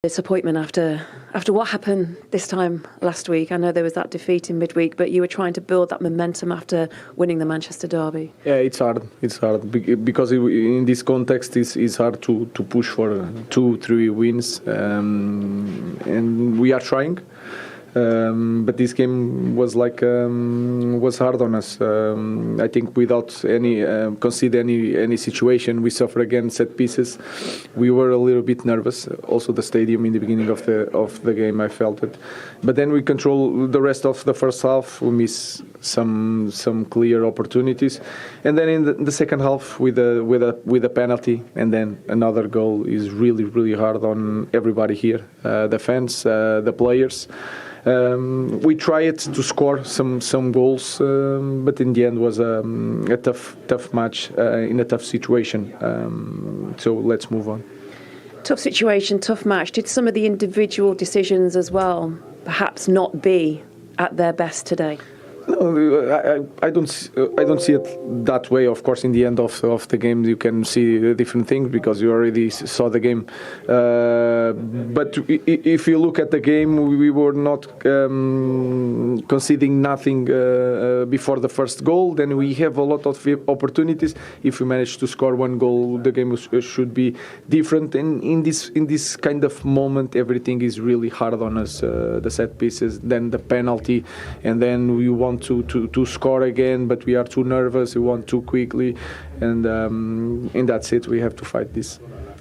Disappointment after what happened this time last week. I know there was that defeat in midweek, but you were trying to build that momentum after winning the Manchester derby. Yeah, it's hard. It's hard because in this context, it's hard to push for 2-3 wins, and we are trying. But this game was was hard on us. I think without any consider any situation, we suffer again set pieces. We were a little bit nervous. Also, the stadium in the beginning of the game, I felt it. But then we control the rest of the first half. We miss some clear opportunities, and then in the second half with a penalty and then another goal is really hard on everybody here, the fans, the players. We tried to score some goals, but in the end was a tough match in a tough situation. So let's move on. Tough situation, tough match. Did some of the individual decisions as well perhaps not be at their best today? No, I don't see it that way. Of course, in the end of the game, you can see different things because you already saw the game. But if you look at the game, we were not conceding nothing before the first goal. Then we have a lot of opportunities. If we manage to score one goal, the game should be different. And in this kind of moment, everything is really hard on us. The set pieces, then the penalty, and then we want to score again, but we are too nervous, we want too quickly, and that's it. We have to fight this.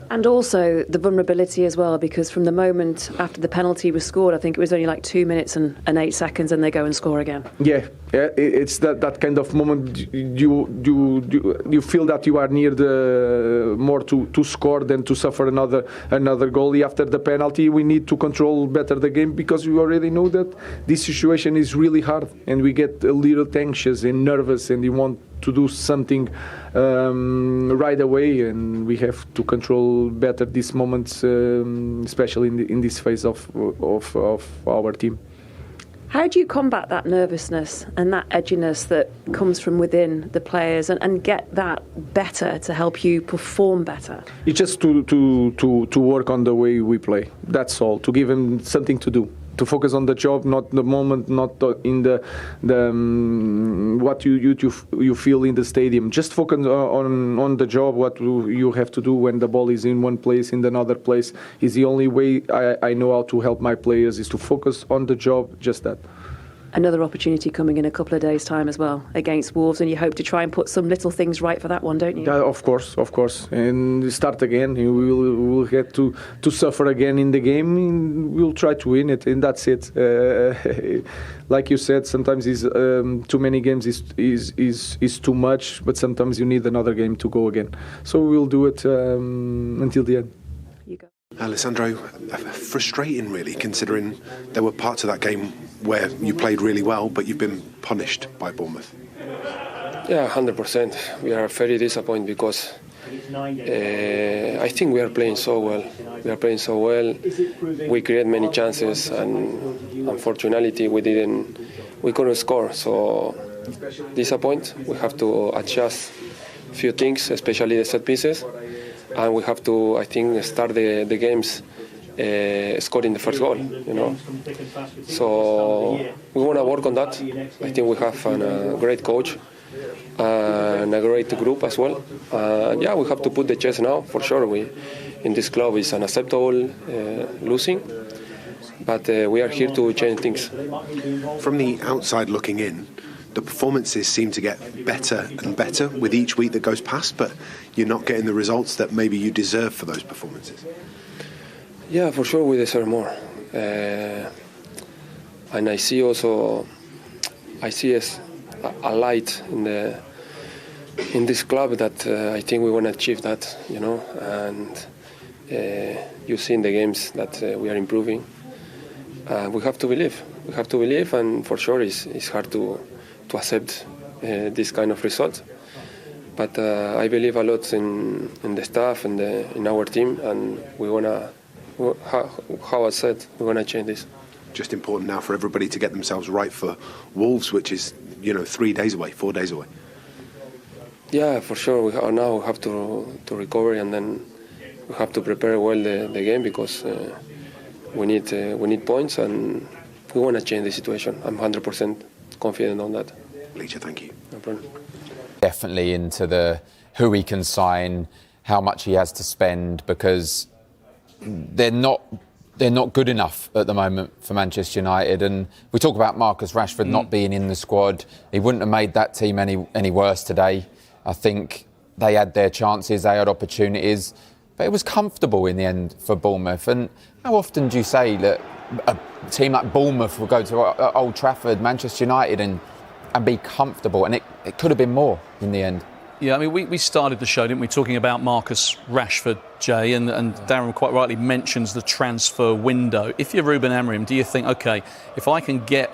And also the vulnerability as well, because from the moment after the penalty was scored, I think it was only like 2 minutes and 8 seconds, and they go and score again. Yeah, it's that kind of moment. You feel that you are near the more to score than to suffer another goal. After the penalty, we need to control better the game because we already know that this situation is really hard, and we get a little anxious and nervous, and you want to do something right away, and we have to control better these moments, especially in this phase of our team. How do you combat that nervousness and that edginess that comes from within the players and get that better to help you perform better? It's just to work on the way we play. That's all. To give them something to do. To focus on the job, not the moment, not in the what you feel in the stadium. Just focus on the job, what you have to do when the ball is in one place, in another place. Is the only way I know how to help my players is to focus on the job, just that. Another opportunity coming in a couple of days' time as well against Wolves, and you hope to try and put some little things right for that one, don't you? Yeah, of course. And start again. We will get to suffer again in the game. We'll try to win it, and that's it. Like you said, sometimes too many games is too much, but sometimes you need another game to go again. So we'll do it until the end. You go. Alessandro, frustrating really, considering there were parts of that game where you played really well, but you've been punished by Bournemouth. Yeah, 100%. We are very disappointed because I think we are playing so well. We create many chances, and unfortunately we couldn't score. So disappointed. We have to adjust a few things, especially the set pieces, and we have to, I think, start the games scoring the first goal, So we want to work on that. I think we have a great coach and a great group as well. We have to put the chest now, for sure. In this club it's unacceptable losing, but we are here to change things. From the outside looking in, the performances seem to get better and better with each week that goes past, but you're not getting the results that maybe you deserve for those performances. Yeah, for sure we deserve more. And I see a light in this club that I think we want to achieve that, and you see in the games that we are improving. We have to believe, and for sure it's hard to accept this kind of result. But I believe a lot in the staff and in our team, and we want to, how I said, we want to change this. Just important now for everybody to get themselves right for Wolves, which is 4 days away. Yeah, for sure. We have to recover, and then we have to prepare well the game, because we need points, and we want to change the situation. I'm 100% confident on that. Leacher, thank you. No problem. Definitely into the who he can sign, how much he has to spend, because they're not good enough at the moment for Manchester United. And we talk about Marcus Rashford not being in the squad. He wouldn't have made that team any worse today. I think they had their chances, they had opportunities, but it was comfortable in the end for Bournemouth. And how often do you say that a team like Bournemouth will go to Old Trafford, Manchester United, and be comfortable? And it could have been more in the end. Yeah, I mean, we started the show, didn't we, talking about Marcus Rashford, Jay, and Darren quite rightly mentions the transfer window. If you're Ruben Amorim, do you think, OK, if I can get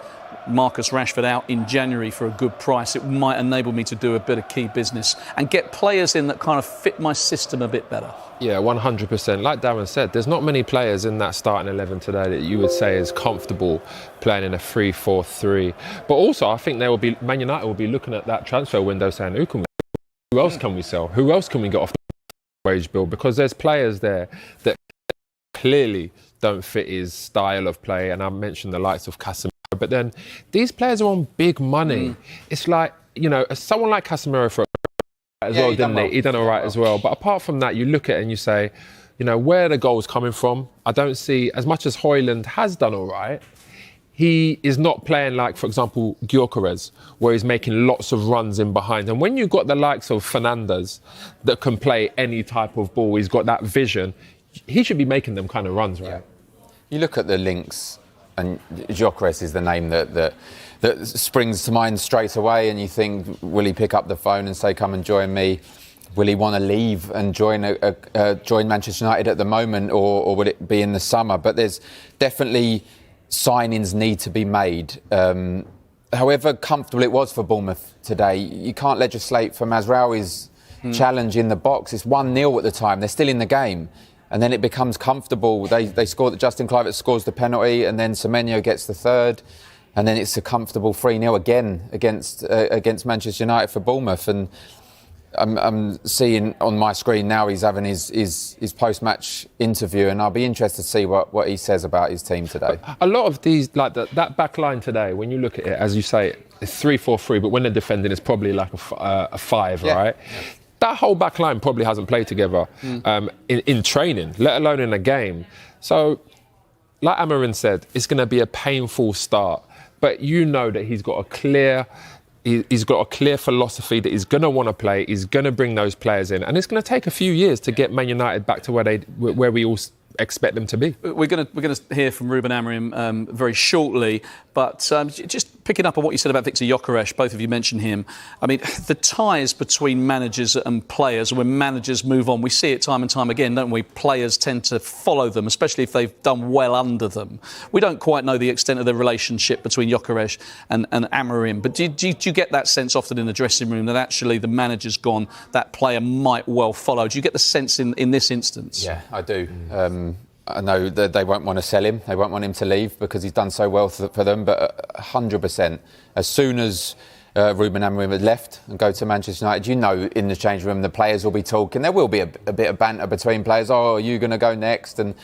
Marcus Rashford out in January for a good price, it might enable me to do a bit of key business and get players in that kind of fit my system a bit better? Yeah, 100%. Like Darren said, there's not many players in that starting 11 today that you would say is comfortable playing in a 3-4-3. But also, I think Man United will be looking at that transfer window saying, who else can we sell? Who else can we get off the wage bill? Because there's players there that clearly don't fit his style of play. And I mentioned the likes of Casemiro. But then these players are on big money. It's like, someone like Casemiro for as well, didn't he? He done all right as well. But apart from that, you look at it and you say, where are the goals coming from? I don't see, as much as Højlund has done all right, he is not playing like, for example, Gyökeres, where he's making lots of runs in behind. And when you've got the likes of Fernandes that can play any type of ball, he's got that vision, he should be making them kind of runs, right? Yeah. You look at the links, and Gyökeres is the name that springs to mind straight away, and you think, will he pick up the phone and say, come and join me? Will he want to leave and join Manchester United at the moment, or will it be in the summer? But there's definitely signings need to be made. However comfortable it was for Bournemouth today, you can't legislate for Mazraoui's challenge in the box. It's 1-0 at the time. They're still in the game. And then it becomes comfortable. They score. Justin Kluivert scores the penalty, and then Semenyo gets the third. And then it's a comfortable 3-0 again against Manchester United for Bournemouth. And I'm seeing on my screen now he's having his post-match interview, and I'll be interested to see what he says about his team today. A lot of these, like that back line today, when you look at it, as you say, it's 3-4-3, but when they're defending, it's probably like a 5, right? Yeah. That whole back line probably hasn't played together in training, let alone in a game. So, like Amorim said, it's going to be a painful start, but that he's got a clear... He's got a clear philosophy that he's going to want to play. He's going to bring those players in, and it's going to take a few years to get Man United back to where we all expect them to be. We're going to hear from Ruben Amorim very shortly, but just picking up on what you said about Viktor Gyökeres, both of you mentioned him. I mean, the ties between managers and players, when managers move on, we see it time and time again, don't we? Players tend to follow them, especially if they've done well under them. We don't quite know the extent of the relationship between Gyökeres and Amorim, but do you get that sense often in the dressing room that actually the manager's gone, that player might well follow? Do you get the sense in this instance? Yeah, I do. I know that they won't want to sell him. They won't want him to leave because he's done so well for them. But 100%, as soon as Ruben Amorim had left and go to Manchester United, in the change room the players will be talking. There will be a bit of banter between players. Oh, are you going to go next? And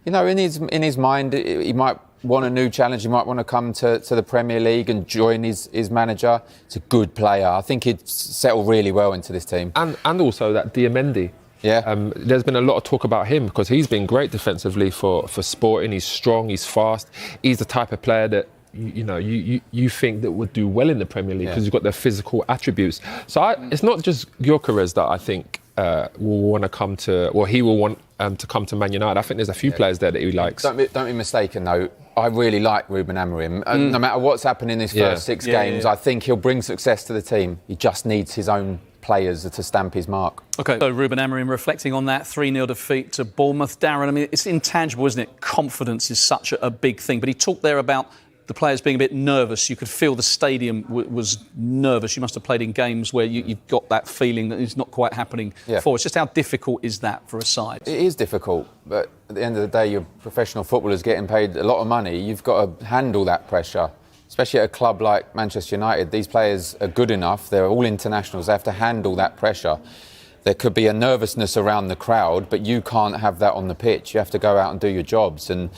in his mind, he might want a new challenge. He might want to come to the Premier League and join his manager. He's a good player. I think he'd settle really well into this team. And also that Diamendi. Yeah. There's been a lot of talk about him because he's been great defensively for Sporting. He's strong, he's fast. He's the type of player that you think that would do well in the Premier League because he's got the physical attributes. So it's not just Gyökeres that I think will want to come to, or he will want to come to Man United. I think there's a few players there that he likes. Don't be mistaken though. I really like Ruben Amorim. No matter what's happened in his first 6 games, I think he'll bring success to the team. He just needs his own players to stamp his mark. OK, so Ruben Amorim reflecting on that 3-0 defeat to Bournemouth. Darren, I mean, it's intangible, isn't it? Confidence is such a big thing. But he talked there about the players being a bit nervous. You could feel the stadium was nervous. You must have played in games where you've got that feeling that it's not quite happening for us. Just how difficult is that for a side? It is difficult, but at the end of the day, you're professional footballers getting paid a lot of money. You've got to handle that pressure. Especially at a club like Manchester United, these players are good enough. They're all internationals. They have to handle that pressure. There could be a nervousness around the crowd, but you can't have that on the pitch. You have to go out and do your jobs. And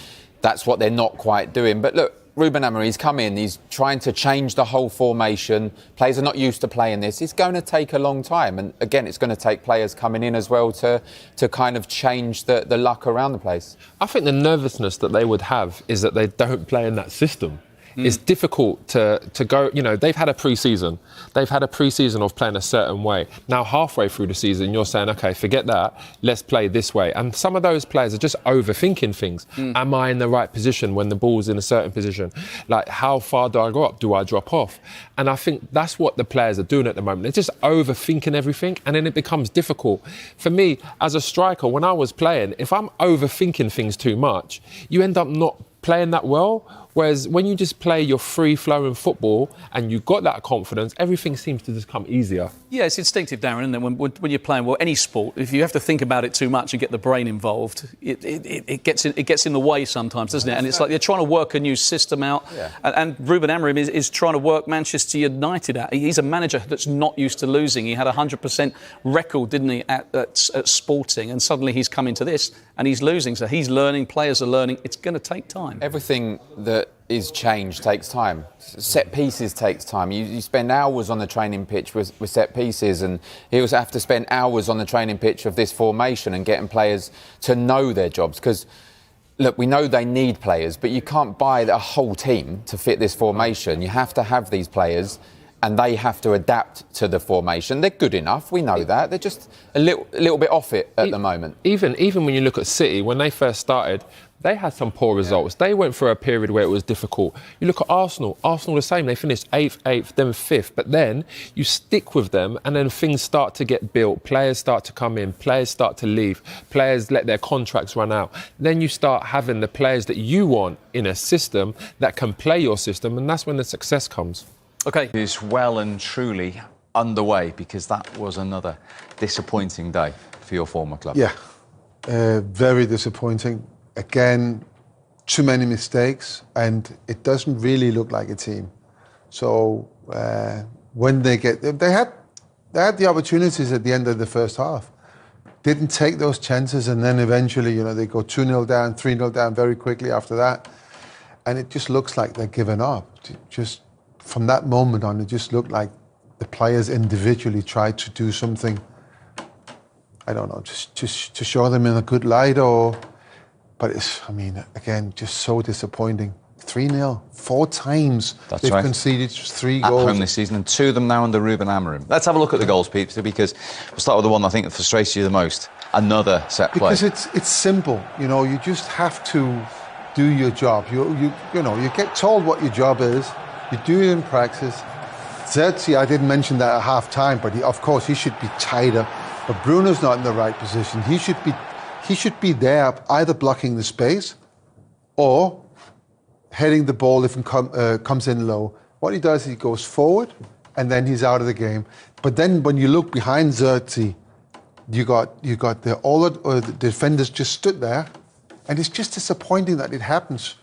that's what they're not quite doing. But look, Ruben Amorim's come in, he's trying to change the whole formation. Players are not used to playing this. It's going to take a long time. And again, it's going to take players coming in as well to kind of change the luck around the place. I think the nervousness that they would have is that they don't play in that system. It's difficult to go, they've had a pre-season. They've had a pre-season of playing a certain way. Now, halfway through the season, you're saying, OK, forget that, let's play this way. And some of those players are just overthinking things. Am I in the right position when the ball's in a certain position? Like, how far do I go up? Do I drop off? And I think that's what the players are doing at the moment. They're just overthinking everything, and then it becomes difficult. For me, as a striker, when I was playing, if I'm overthinking things too much, you end up not playing that well. Whereas when you just play your free-flowing football and you've got that confidence, everything seems to just come easier. Yeah, it's instinctive, Darren, isn't it? When you're playing, well, any sport, if you have to think about it too much and get the brain involved, it gets in the way sometimes, doesn't it? And it's like they're trying to work a new system out. Yeah. And Ruben Amorim is trying to work Manchester United out. He's a manager that's not used to losing. He had a 100% record, didn't he, at Sporting, and suddenly he's come into this and he's losing. So he's learning, players are learning. It's going to take time. Everything that is change takes time. Set pieces takes time. You spend hours on the training pitch with set pieces, and he also have to spend hours on the training pitch of this formation and getting players to know their jobs. Because, look, we know they need players, but you can't buy a whole team to fit this formation. You have to have these players, and they have to adapt to the formation. They're good enough, we know that. They're just a little bit off it at the moment. Even when you look at City, when they first started, they had some poor results. They went through a period where it was difficult. You look at Arsenal the same. They finished 8th, then 5th. But then you stick with them and then things start to get built. Players start to come in. Players start to leave. Players let their contracts run out. Then you start having the players that you want in a system that can play your system, and that's when the success comes. OK. Is well and truly underway, because that was another disappointing day for your former club. Yeah, very disappointing. Again, too many mistakes, and it doesn't really look like a team. So when they had the opportunities at the end of the first half, didn't take those chances, and then eventually, they go 2-0 down, 3-0 down very quickly after that, and it just looks like they're giving up. Just from that moment on, it just looked like the players individually tried to do something, I don't know, just to show them in a good light, but it's, again, just so disappointing. 3-0, 4 times they've conceded 3 goals. At home this season, and 2 of them now under Ruben Amorim. Let's have a look at the goals, Peter, because we'll start with the one I think that frustrates you the most. Another set play. Because it's simple, you just have to do your job. You get told what your job is, you do it in practice. Zerzi, I didn't mention that at half-time, but of course he should be tighter. But Bruno's not in the right position. He should be there either blocking the space or heading the ball if it comes in low. What he does is he goes forward and then he's out of the game. But then when you look behind Zerzi, you got all the defenders just stood there, and it's just disappointing that it happens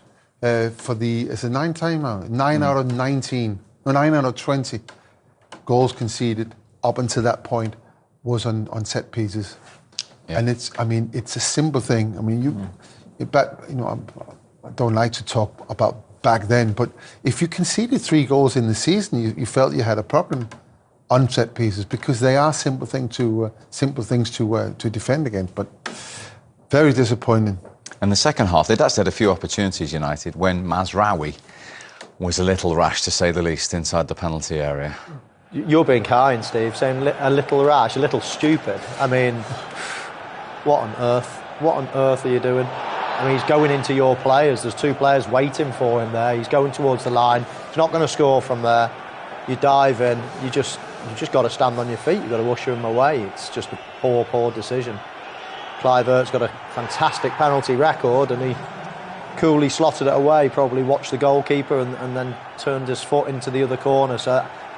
it's a 9 time out. 9 out of 19, no, 9 out of 20 goals conceded up until that point was on set pieces. Yeah. And it's a simple thing. I don't like to talk about back then, but if you conceded 3 goals in the season, you felt you had a problem on set pieces, because they are simple things to defend against. But very disappointing. And the second half, they'd actually had a few opportunities, United, when Mazraoui was a little rash, to say the least, inside the penalty area. You're being kind, Steve, saying a little rash, a little stupid. What on earth? What on earth are you doing? He's going into your players. There's 2 players waiting for him there. He's going towards the line. He's not going to score from there. You dive in. You just got to stand on your feet. You've got to usher him away. It's just a poor decision. Clive Eart's got a fantastic penalty record, and he coolly slotted it away, probably watched the goalkeeper and then turned his foot into the other corner.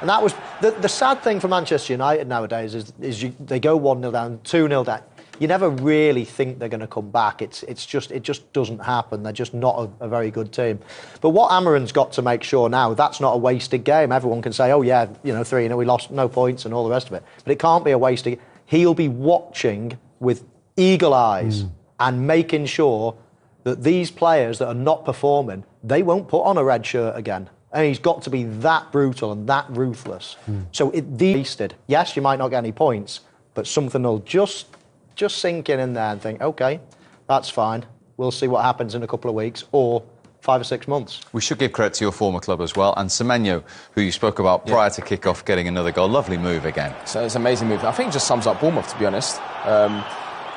And that was the sad thing for Manchester United nowadays is they go 1-0 down, 2-0 down. You never really think they're going to come back. It just doesn't happen. They're just not a very good team. But what Amorim's got to make sure now, that's not a wasted game. Everyone can say, 3-0, we lost, no points and all the rest of it. But it can't be a wasted game. He'll be watching with eagle eyes and making sure that these players that are not performing, they won't put on a red shirt again. And he's got to be that brutal and that ruthless. So wasted. Yes, you might not get any points, but something will just sink in there and think, okay, that's fine. We'll see what happens in a couple of weeks or 5 or 6 months. We should give credit to your former club as well, and Semenyo, who you spoke about prior to kick-off, getting another goal. Lovely move again. So it's an amazing move. I think it just sums up Bournemouth, to be honest.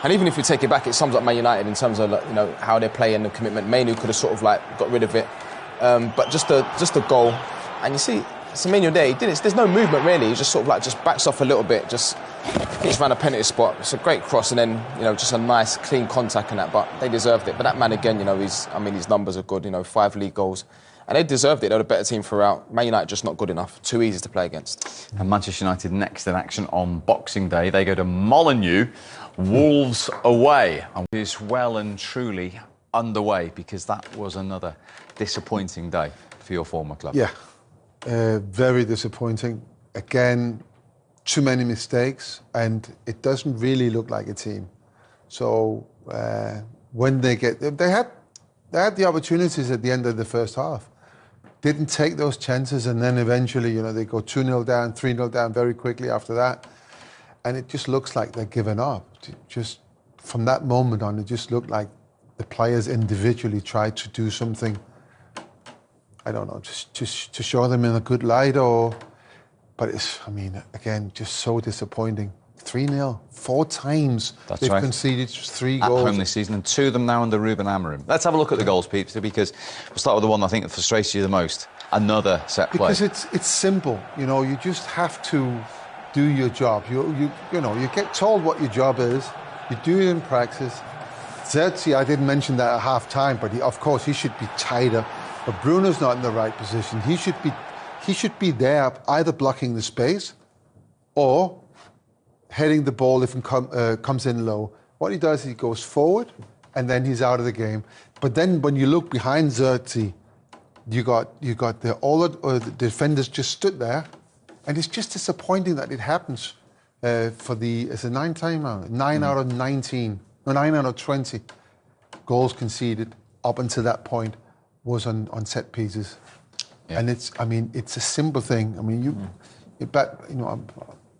And even if you take it back, it sums up Man United in terms of how they play and the commitment. Mainu could have sort of got rid of it, but just a goal. And you see, Semenyo there, there's no movement really. He just sort of just backs off a little bit, just hits around a penalty spot. It's a great cross, and then just a nice clean contact and that. But they deserved it. But that man again, his numbers are good. 5 league goals. And they deserved it. They were the better team throughout. Man United just not good enough. Too easy to play against. And Manchester United next in action on Boxing Day. They go to Molineux, Wolves away. And it is well and truly underway, because that was another disappointing day for your former club. Yeah, very disappointing. Again, too many mistakes, and it doesn't really look like a team. So when they had the opportunities at the end of the first half. Didn't take those chances, and then eventually, they go 2-0 down, 3-0 down very quickly after that. And it just looks like they're giving up. Just from that moment on, it just looked like the players individually tried to do something, I don't know, just to show them in a good light, but it's, again, just so disappointing. 3-0, 4 times they've conceded 3 goals. At home this season, and 2 of them now under Ruben Amorim. Let's have a look at the goals, Peter, because we'll start with the one I think that frustrates you the most. Another set play. Because it's simple, you just have to do your job. You get told what your job is, you do it in practice. Zerzi, I didn't mention that at half time, but of course he should be tighter. But Bruno's not in the right position. He should be there, either blocking the space or heading the ball if it comes in low. What he does is he goes forward and then he's out of the game. But then when you look behind Zerzi, you got all the defenders just stood there, and it's just disappointing that it happens it's a 9 time out. 9 out of 19, no, 9 out of 20 goals conceded up until that point was on set pieces. Yeah. And it's a simple thing.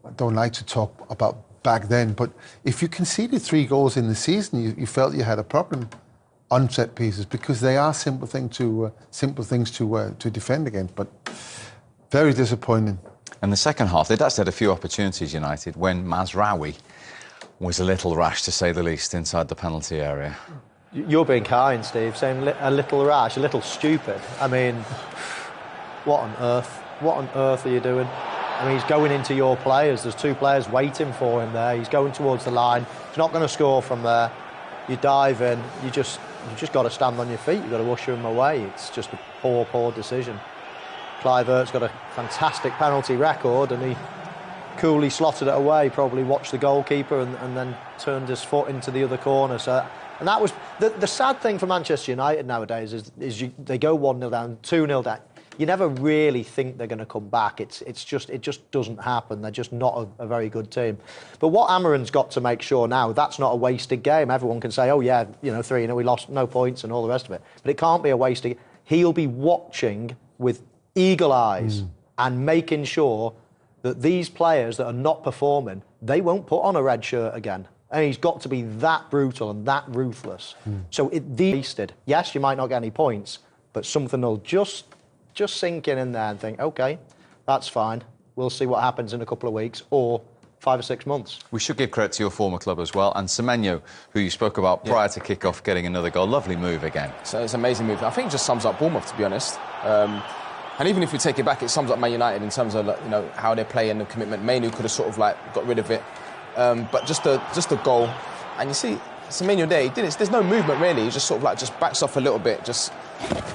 I don't like to talk about back then, but if you conceded 3 goals in the season, you felt you had a problem on set pieces, because they are simple things to defend against. But very disappointing. And the second half, they'd actually had a few opportunities, United, when Mazraoui was a little rash, to say the least, inside the penalty area. You're being kind, Steve, saying a little rash, a little stupid. What on earth? What on earth are you doing? He's going into your players. There's 2 players waiting for him there. He's going towards the line. He's not going to score from there. You dive in. You just got to stand on your feet. You've got to usher him away. It's just a poor decision. Clive Eart's got a fantastic penalty record, and he coolly slotted it away. Probably watched the goalkeeper and then turned his foot into the other corner. And that was the sad thing for Manchester United nowadays is they go 1-0 down, 2-0 down. You never really think they're going to come back. It just doesn't happen. They're just not a very good team. But what Amorim's got to make sure now, that's not a wasted game. Everyone can say, 3-0, we lost, no points and all the rest of it. But it can't be a wasted. He'll be watching with eagle eyes and making sure that these players that are not performing, they won't put on a red shirt again. And he's got to be that brutal and that ruthless. So wasted. Yes, you might not get any points, but something will just sink in there and think, okay, that's fine. We'll see what happens in a couple of weeks or 5 or 6 months. We should give credit to your former club as well, and Semenyo, who you spoke about prior to kick-off, getting another goal. Lovely move again. So it's an amazing move. I think it just sums up Bournemouth, to be honest. And even if you take it back, it sums up Man United in terms of how they play and the commitment. Mainu could have sort of got rid of it, but just a goal. And you see, Semenyo there, there's no movement really. He just sort of just backs off a little bit, just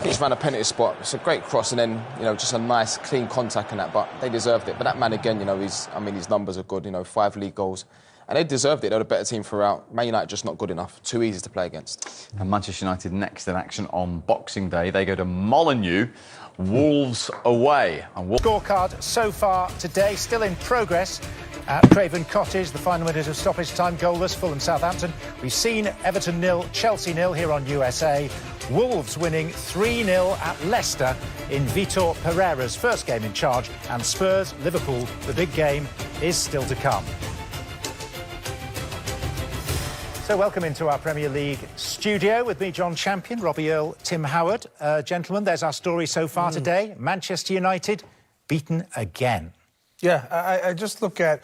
hits around a penalty spot. It's a great cross, and then just a nice clean contact and that. But they deserved it. But that man again, his numbers are good. 5 league goals. And they deserved it. They were the better team throughout. Man United just not good enough. Too easy to play against. And Manchester United next in action on Boxing Day. They go to Molineux, Wolves away. And Scorecard so far today, still in progress at Craven Cottage. The final minute of stoppage time, goalless, Fulham Southampton. We've seen Everton 0, Chelsea 0 here on USA. Wolves winning 3-0 at Leicester in Vitor Pereira's first game in charge. And Spurs, Liverpool, the big game is still to come. So welcome into our Premier League studio with me, John Champion, Robbie Earle, Tim Howard. Gentlemen, there's our story so far today. Manchester United beaten again. Yeah, I just look at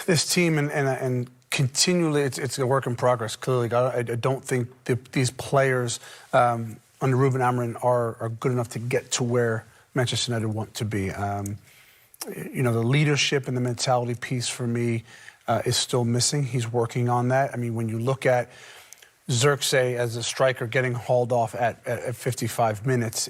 this team and continually it's a work in progress, clearly. I don't think these players under Ruben Amorim are good enough to get to where Manchester United want to be. You know, the leadership and the mentality piece for me is still missing. He's working on that. I mean, when you look at Xerxes as a striker getting hauled off at 55 minutes,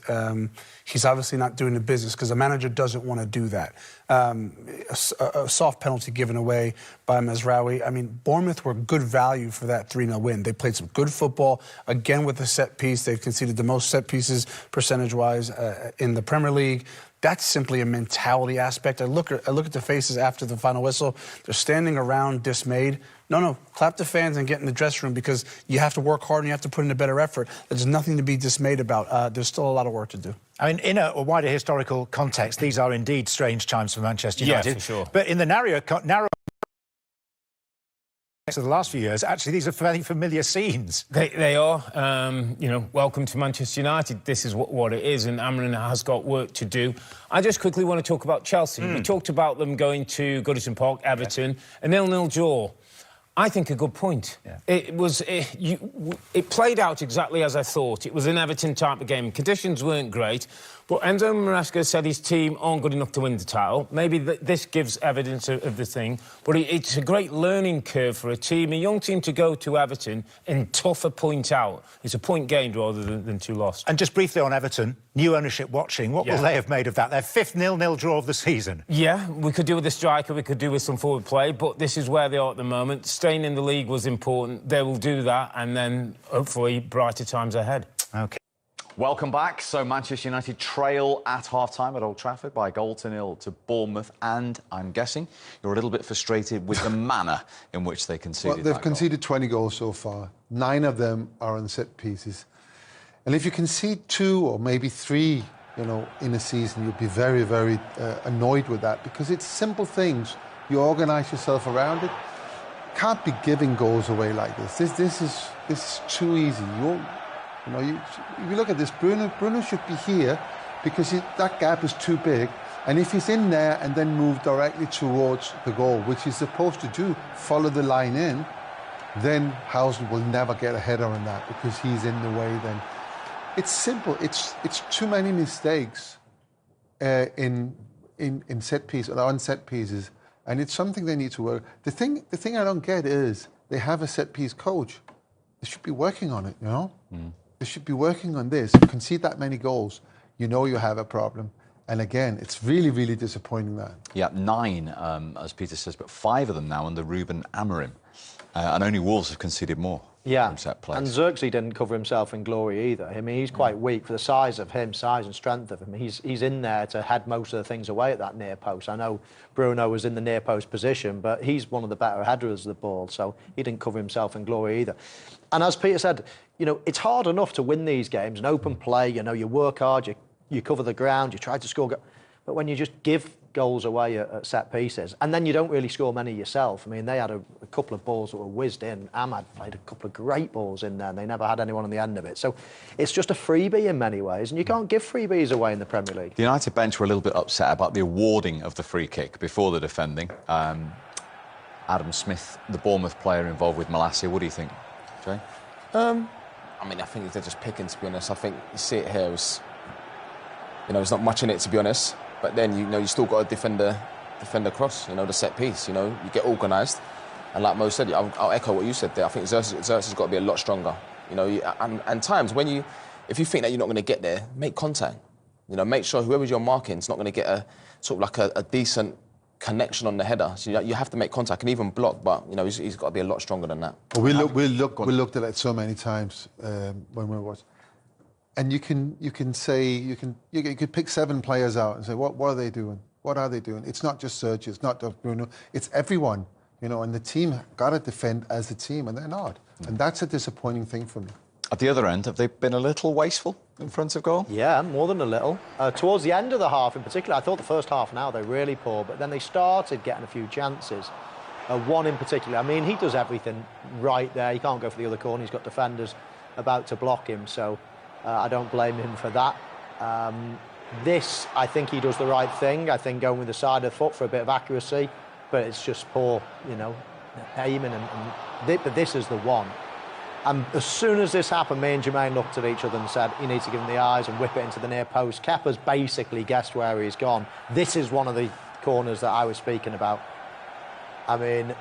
he's obviously not doing the business because the manager doesn't want to do that. A soft penalty given away by Mazraoui. I mean, Bournemouth were good value for that 3-0 win. They played some good football. Again, with the set piece, they've conceded the most set pieces percentage-wise in the Premier League. That's simply a mentality aspect. I look at the faces after the final whistle. They're standing around dismayed. No, clap the fans and get in the dressing room because you have to work hard and you have to put in a better effort. There's nothing to be dismayed about. There's still a lot of work to do. I mean, in a wider historical context, these are indeed strange times for Manchester United. Yeah, for sure. But in the narrow of the last few years, actually, these are fairly familiar scenes. They are. You know, welcome to Manchester United. This is what it is, and Amorim has got work to do. I just quickly want to talk about Chelsea. We talked about them going to Goodison Park, Everton, a 0-0 draw. I think a good point. Yeah. It played out exactly as I thought. It was an Everton type of game. Conditions weren't great, but Enzo Maresca said his team aren't good enough to win the title. Maybe this gives evidence of the thing, but it's a great learning curve for a young team to go to Everton and tough a point out. It's a point gained rather than two lost. And just briefly on Everton, new ownership watching. What will they have made of that? Their fifth 0-0 draw of the season. Yeah, we could do with a striker, we could do with some forward play, but this is where they are at the moment. Staying in the league was important. They will do that, and then hopefully brighter times ahead. OK. Welcome back. So Manchester United trail at half-time at Old Trafford by 0-0 to Bournemouth, and I'm guessing you're a little bit frustrated with the manner in which they conceded. Well, they've conceded 20 goals so far. 9 of them are on set pieces. And if you concede 2 or maybe 3, you know, in a season, you'll be very, very annoyed with that because it's simple things. You organise yourself around it. Can't be giving goals away like this. This is too easy. If you look at this, Bruno should be here because that gap is too big. And if he's in there and then move directly towards the goal, which he's supposed to do, follow the line in, then Housen will never get a header on that because he's in the way then. It's simple. It's too many mistakes in set piece or on set pieces, and it's something they need to work. The thing I don't get is they have a set piece coach. They should be working on it, you know. They should be working on this. You concede that many goals, you know you have a problem. And again, it's really, really disappointing that. Yeah, 9, as Peter says, but 5 of them now under Ruben Amorim. And only Wolves have conceded more. Yeah, from set plays. and Xerxes didn't cover himself in glory either. I mean, he's quite weak for the size of him, size and strength of him. He's in there to head most of the things away at that near post. I know Bruno was in the near post position, but he's one of the better headers of the ball, so he didn't cover himself in glory either. And as Peter said, you know, it's hard enough to win these games, an open play, you know, you work hard, you cover the ground, you try to score, but when you just give goals away at set pieces, and then you don't really score many yourself. I mean, they had a couple of balls that were whizzed in. Ahmad played a couple of great balls in there, and they never had anyone on the end of it. So it's just a freebie in many ways, and you can't give freebies away in the Premier League. The United bench were a little bit upset about the awarding of the free kick before the defending. Adam Smith, the Bournemouth player involved with Malacia, what do you think, Jay? I mean, I think they're just picking, to be honest. I think you see it here, there's not much in it, to be honest. But then, you still got to defend the cross, the set piece, you get organised. And like Mo said, I'll echo what you said there. I think Xerxes has got to be a lot stronger, and times if you think that you're not going to get there, make contact. Make sure whoever's you're marking is not going to get a sort of like a decent connection on the header. So you have to make contact and even block, but you know he's got to be a lot stronger than that. We looked at it so many times when we watched, and you could pick 7 players out and say what are they doing? What are they doing? It's not just Sergio, it's not just Bruno, it's everyone, you know. And the team got to defend as a team, and they're not, and that's a disappointing thing for me. At the other end, have they been a little wasteful in front of goal? Yeah, more than a little. Towards the end of the half in particular, I thought the first half now they're really poor, but then they started getting a few chances. One in particular, I mean, he does everything right there. He can't go for the other corner. He's got defenders about to block him, so I don't blame him for that. This, I think he does the right thing. I think going with the side of the foot for a bit of accuracy, but it's just poor, you know, aiming. But this is the one. And as soon as this happened, me and Jermaine looked at each other and said, you need to give him the eyes and whip it into the near post. Kepa's basically guessed where he's gone. This is one of the corners that I was speaking about. I mean,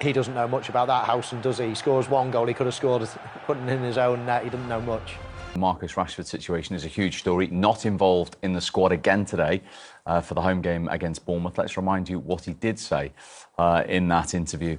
he doesn't know much about that, Howson, does he? He scores 1 goal, he could have scored, putting in his own net, he doesn't know much. Marcus Rashford's situation is a huge story, not involved in the squad again today for the home game against Bournemouth. Let's remind you what he did say in that interview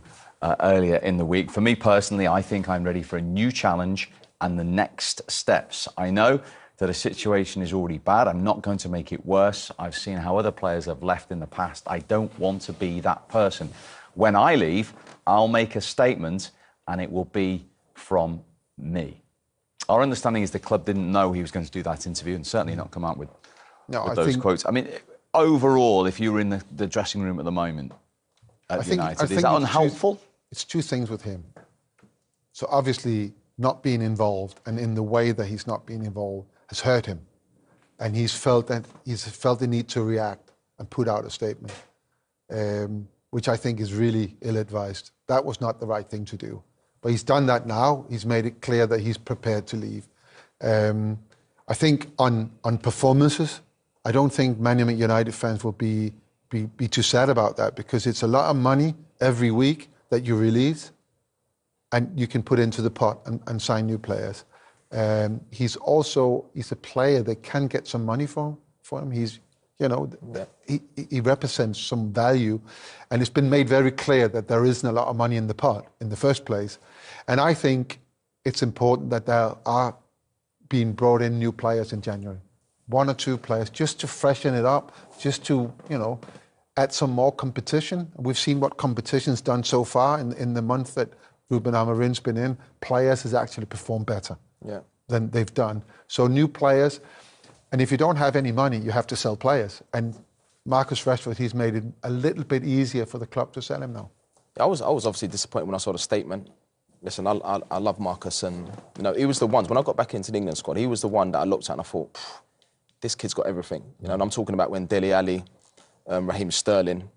earlier in the week. For me personally, I think I'm ready for a new challenge and the next steps. I know that a situation is already bad. I'm not going to make it worse. I've seen how other players have left in the past. I don't want to be that person. When I leave, I'll make a statement and it will be from me. Our understanding is the club didn't know he was going to do that interview and certainly not come out with those quotes. I mean, overall, if you were in the dressing room at the moment at United, is that unhelpful? It's 2 things with him. So obviously not being involved and in the way that he's not being involved has hurt him. And he's felt the need to react and put out a statement, which I think is really ill-advised. That was not the right thing to do. But he's done that now. He's made it clear that he's prepared to leave. I think on performances, I don't think many United fans will be too sad about that, because it's a lot of money every week that you release and you can put into the pot and sign new players. He's a player that can get some money for him. He's, you know, he represents some value, and it's been made very clear that there isn't a lot of money in the pot in the first place. And I think it's important that there are being brought in new players in January. 1 or 2 players, just to freshen it up, just to, you know, add some more competition. We've seen what competition's done so far in the month that Ruben Amorim's been in. Players has actually performed better than they've done. So new players, and if you don't have any money, you have to sell players. And Marcus Rashford, he's made it a little bit easier for the club to sell him now. I was obviously disappointed when I saw the statement. Listen, I love Marcus, and you know he was the one. When I got back into the England squad, he was the one that I looked at and I thought, this kid's got everything. You know, and I'm talking about when Dele Alli, Raheem Sterling,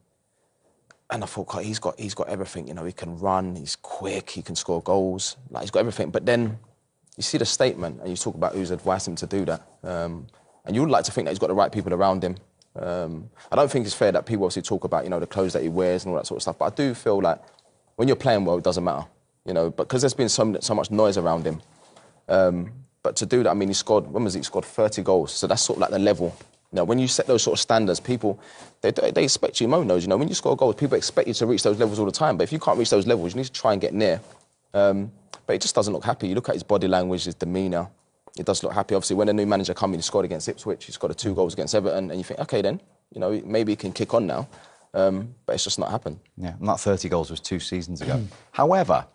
and I thought, God, he's got everything. You know, he can run, he's quick, he can score goals, like he's got everything. But then you see the statement and you talk about who's advised him to do that, and you would like to think that he's got the right people around him. I don't think it's fair that people obviously talk about, you know, the clothes that he wears and all that sort of stuff. But I do feel like when you're playing well, it doesn't matter. You know, but because there's been so much noise around him. But to do that, I mean, he scored 30 goals. So that's sort of like the level. You know, when you set those sort of standards, people, they expect you, Mo knows, you know, when you score goals, people expect you to reach those levels all the time. But if you can't reach those levels, you need to try and get near. But he just doesn't look happy. You look at his body language, his demeanour. He does look happy. Obviously, when a new manager comes in, he scored against Ipswich, he scored 2 goals against Everton, and you think, OK then, you know, maybe he can kick on now. But it's just not happened. Yeah, and that 30 goals was 2 seasons ago. However,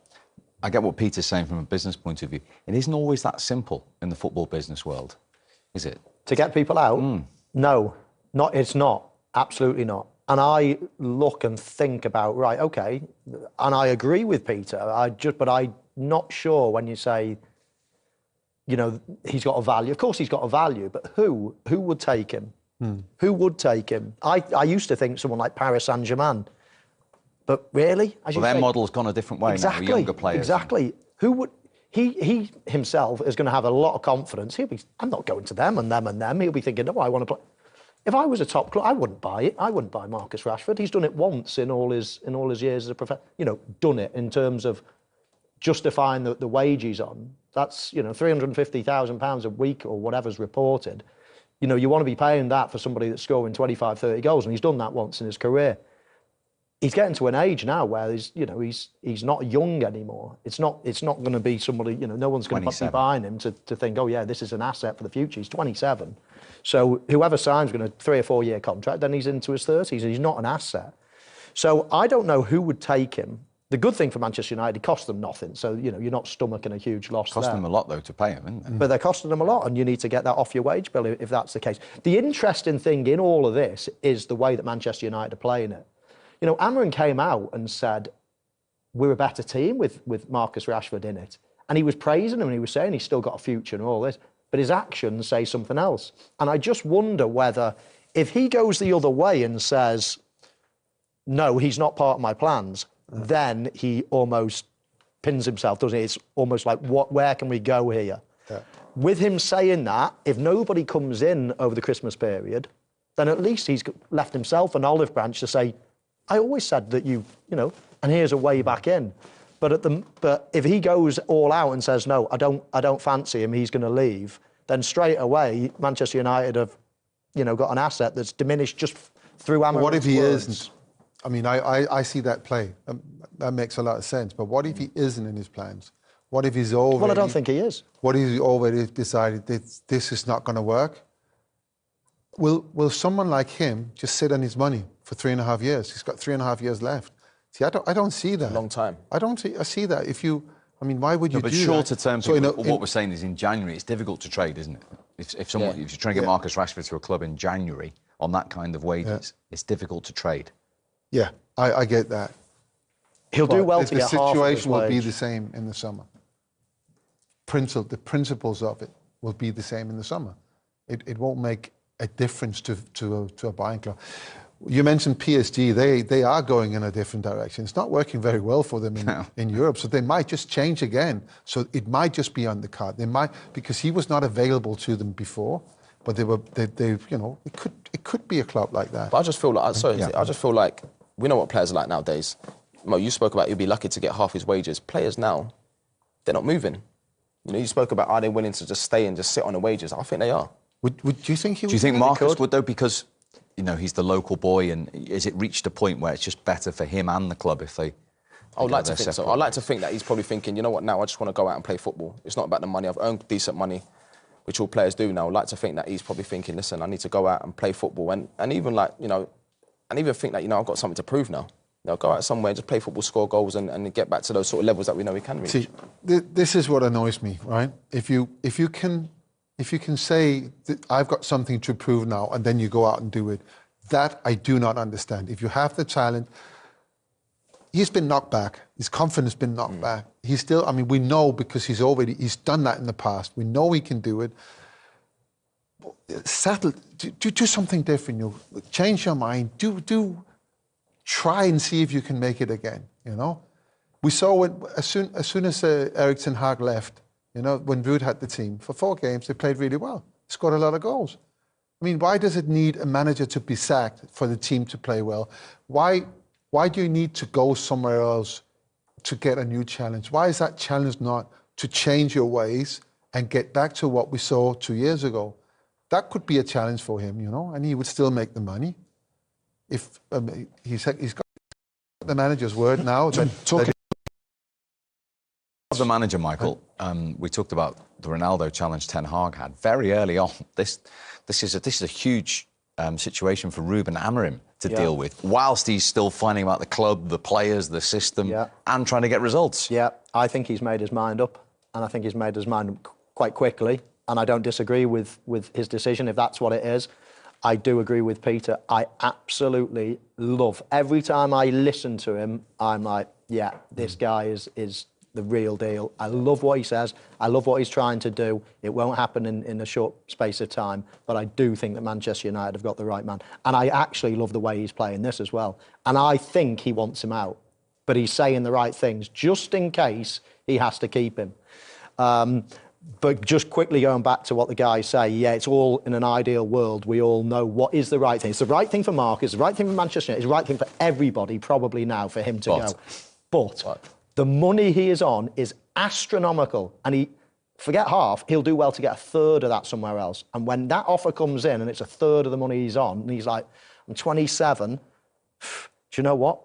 I get what Peter's saying from a business point of view. It isn't always that simple in the football business world, is it? To get people out? No, it's not. Absolutely not. And I look and think about, right, OK, and I agree with Peter, but I'm not sure when you say, you know, he's got a value. Of course he's got a value, but who would take him? Who would take him? I used to think someone like Paris Saint-Germain. But really? Well, their model's gone a different way now, with younger players. Exactly. Who would... He himself is going to have a lot of confidence. I'm not going to them and them and them. He'll be thinking, I want to play... If I was a top club, I wouldn't buy it. I wouldn't buy Marcus Rashford. He's done it once in all his years as a professional. You know, done it in terms of justifying the wage he's on. That's, you know, £350,000 a week or whatever's reported. You know, you want to be paying that for somebody that's scoring 25, 30 goals, and he's done that once in his career. He's getting to an age now where he's not young anymore. It's not going to be somebody, you know, no one's going to be buying him to think, oh yeah, this is an asset for the future. He's 27. So whoever signs going to 3 or 4 year contract, then he's into his 30s and he's not an asset. So I don't know who would take him. The good thing for Manchester United, it cost them nothing. So, you know, you're not stomaching a huge loss Cost them a lot, though, to pay him, isn't it? But they're costing them a lot, and you need to get that off your wage bill if that's the case. The interesting thing in all of this is the way that Manchester United are playing it. You know, Amorim came out and said, we're a better team with Marcus Rashford in it. And he was praising him and he was saying he's still got a future and all this. But his actions say something else. And I just wonder whether, if he goes the other way and says, no, he's not part of my plans, then he almost pins himself, doesn't he? It's almost like, where can we go here? Yeah. With him saying that, if nobody comes in over the Christmas period, then at least he's left himself an olive branch to say, I always said that you know, and here's a way back in. But if he goes all out and says, no, I don't fancy him, he's going to leave, then straight away, Manchester United have, you know, got an asset that's diminished just through Amorim's What if he words. isn't? I mean, I see that play. That makes a lot of sense. But what if he isn't in his plans? What if he's already... Well, I don't think he is. What if he's already decided that this is not going to work? Will someone like him just sit on his money for 3.5 years? He's got 3.5 years left. See, I don't see that. Long time. I see that. If you... I mean, why would you do that? But shorter term, what we're saying is in January, it's difficult to trade, isn't it? If you're trying to get Marcus Rashford to a club in January on that kind of wages, it's difficult to trade. Yeah, I get that. He'll do well to get half of his wage. The situation will be the same in the summer. The principles of it will be the same in the summer. It won't make a difference to a buying club. You mentioned PSG. They are going in a different direction. It's not working very well for them in Europe, so they might just change again. So it might just be on the card. They might, because he was not available to them before, but they you know, it could be a club like that. But I just feel like we know what players are like nowadays. Mo, you spoke about you'd be lucky to get half his wages. Players now, they're not moving. You know, you spoke about are they willing to just stay and just sit on the wages? I think they are. Would you think he would? Do you think Marcus would, though, because, you know, he's the local boy, and is it reached a point where it's just better for him and the club if they... I would like to think so. I'd like to think that he's probably thinking, you know what, now I just want to go out and play football. It's not about the money. I've earned decent money, which all players do now. I'd like to think that he's probably thinking, listen, I need to go out and play football. And even like, you know, and even think that, you know, I've got something to prove now. You know, go out somewhere, just play football, score goals, and get back to those sort of levels that we know we can reach. See, this is what annoys me, right? If you can say that I've got something to prove now, and then you go out and do it, that I do not understand. If you have the talent, he's been knocked back. His confidence has been knocked back. He's still, I mean, we know because he's done that in the past. We know he can do it. Settle, do something different. You change your mind. Try and see if you can make it again. You know, we saw as soon as Erik ten Hag left. You know, when Ruud had the team for 4 games, they played really well. Scored a lot of goals. I mean, why does it need a manager to be sacked for the team to play well? Why do you need to go somewhere else to get a new challenge? Why is that challenge not to change your ways and get back to what we saw 2 years ago? That could be a challenge for him, you know, and he would still make the money. If he's got the manager's word now. Talking of the manager, Michael, we talked about the Ronaldo challenge Ten Hag had very early on. This is a huge situation for Ruben Amorim to deal with, whilst he's still finding out the club, the players, the system, and trying to get results. Yeah, I think he's made his mind up, and I think he's made his mind up quite quickly, and I don't disagree with his decision if that's what it is. I do agree with Peter. I absolutely love, every time I listen to him, I'm like, yeah, this guy is the real deal. I love what he says. I love what he's trying to do. It won't happen in a short space of time, but I do think that Manchester United have got the right man. And I actually love the way he's playing this as well. And I think he wants him out, but he's saying the right things just in case he has to keep him. But just quickly going back to what the guys say, yeah, it's all in an ideal world. We all know what is the right thing. It's the right thing for Marcus, it's the right thing for Manchester United, it's the right thing for everybody probably now for him to go. But the money he is on is astronomical. And forget half, he'll do well to get a third of that somewhere else. And when that offer comes in and it's a third of the money he's on, and he's like, I'm 27, do you know what?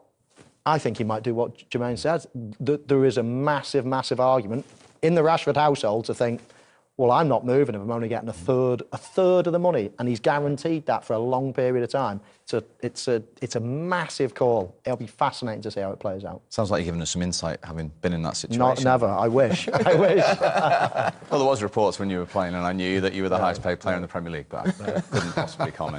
I think he might do what Jermaine says. There is a massive, massive argument in the Rashford household to think, well, I'm not moving if I'm only getting a third of the money, and he's guaranteed that for a long period of time. It's a massive call. It'll be fascinating to see how it plays out. Sounds like you're giving us some insight, having been in that situation. Not never. I wish. I wish. Well, there was reports when you were playing, and I knew that you were the highest paid player in the Premier League, but I couldn't possibly comment.